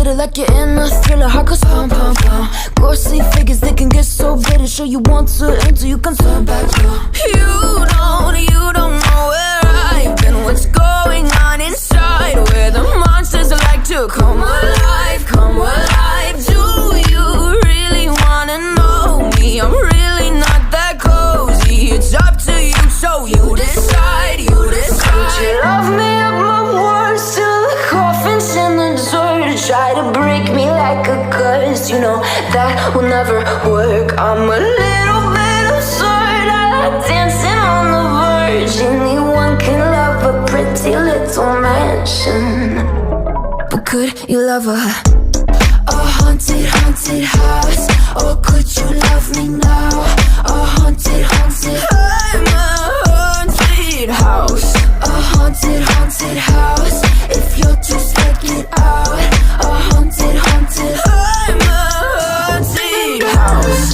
glitter like you're in a thriller. Heart goes pum pum pum. Ghostly figures, they can get so bitter. Show you want to enter, you can turn back. You don't know where I've been. What's going on inside? Where the monsters like to come alive, come alive. Do you really wanna know me? I'm really not that cozy. It's up to you, so you decide, you decide. Would you love me up my words till the coffin's in the dirt? Try to break me like a curse, you know that will never work. I'm a little bit absurd, I like dancing on the verge. Anyone can love a pretty little mansion, but could you love a haunted, haunted house? Or could you love me now? A haunted, haunted, I'm a haunted house. A haunted, haunted house. If you're too scared, get out. A haunted, haunted, I'm a haunted house.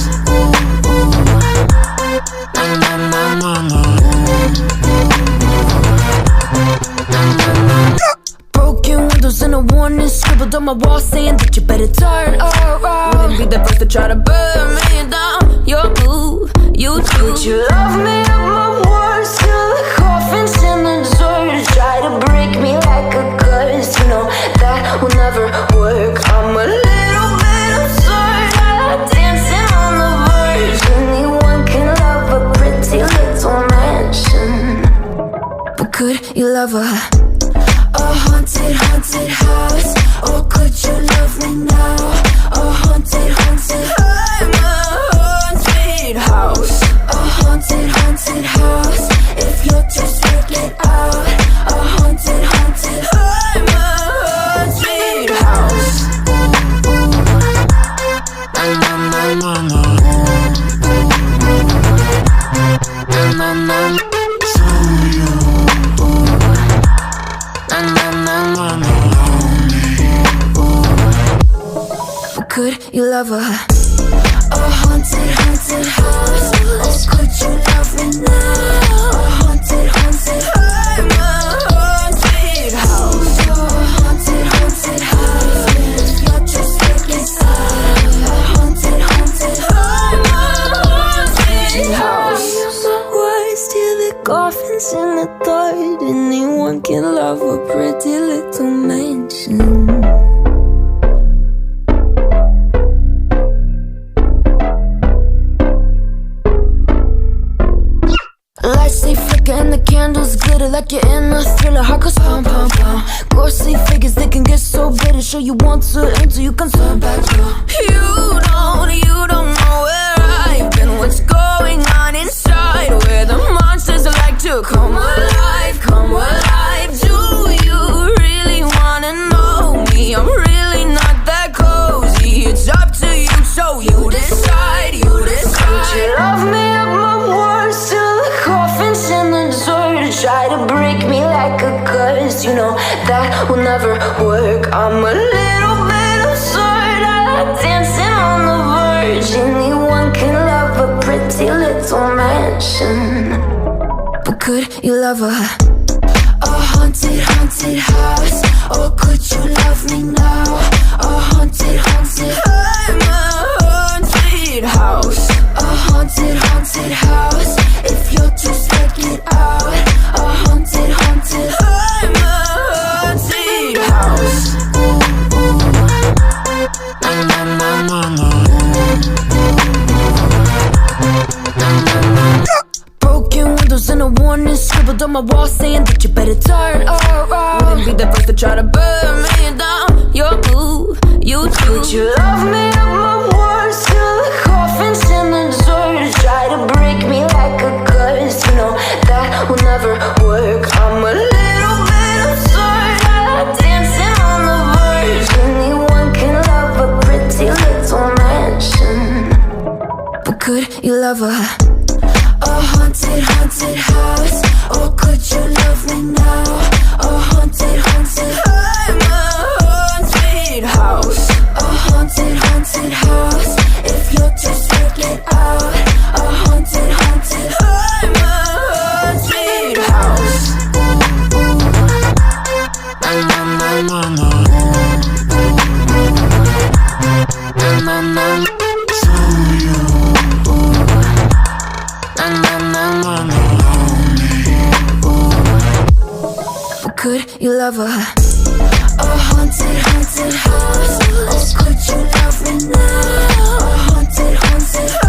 Broken windows and a warning scribbled on my wall saying that you better turn around. Wouldn't be the first to try to burn me down. Your move, you do. Would you love me up my words till the coffin's in the dirt? Try to break me like a curse, you know that will never work. I'm a little bit absurd, I like dancing on the verge. Anyone can love a pretty little mansion, but could you love a haunted, haunted house? Or could you love me now? A haunted, haunted, I'm a haunted house. A haunted, haunted house. If you're too scared, get out. A haunted, haunted, I'm a haunted house. Could you love a haunted, haunted house? Or could you love me now? A haunted, haunted, I'm a haunted house. A haunted, haunted house. If you're just taking side. A haunted, haunted, I'm a haunted house. My words till the coffin's in the dirt. Anyone can love a pretty little mansion. Lights they flicker and the candles glitter like you're in a thriller. Heart goes pum pum pum. Ghostly figures, they can get so bitter. Show you want to enter, you can turn back. You don't know where I've been. What's going on inside? Where the monsters like to come alive, come alive. Do you really wanna know me? I'm really not that cozy. It's up to you, so you decide, you decide. Would you love me up my words till the coffin's in the dirt? Try to break me like a curse, you know that will never work. I'm a little bit absurd, I like dancing on the verge. Anyone can love a pretty little mansion, but could you love a haunted, haunted house? Or could you love me now? A haunted, haunted, I'm a haunted house. A haunted, haunted house. If you're too scared, get out. A haunted, haunted, I'm a haunted house. Broken windows and a warning scribbled on my wall saying that you better turn around. Wouldn't be the first to try to burn me down. Your move, you do. Would you love me up my words till the coffin's in the dirt? Try to break me like a curse, you know that will never work. I'm a little bit absurd, I like dancing on the verge. Anyone can love a pretty little mansion, but could you love a haunted, haunted house? Or could you love me now? A haunted, haunted, I'm a haunted house. A haunted, haunted house. If you're too scared, get out. A haunted, haunted, I'm a haunted house. could you love her? A haunted, haunted house. Oh, could you love me now? A haunted, haunted house.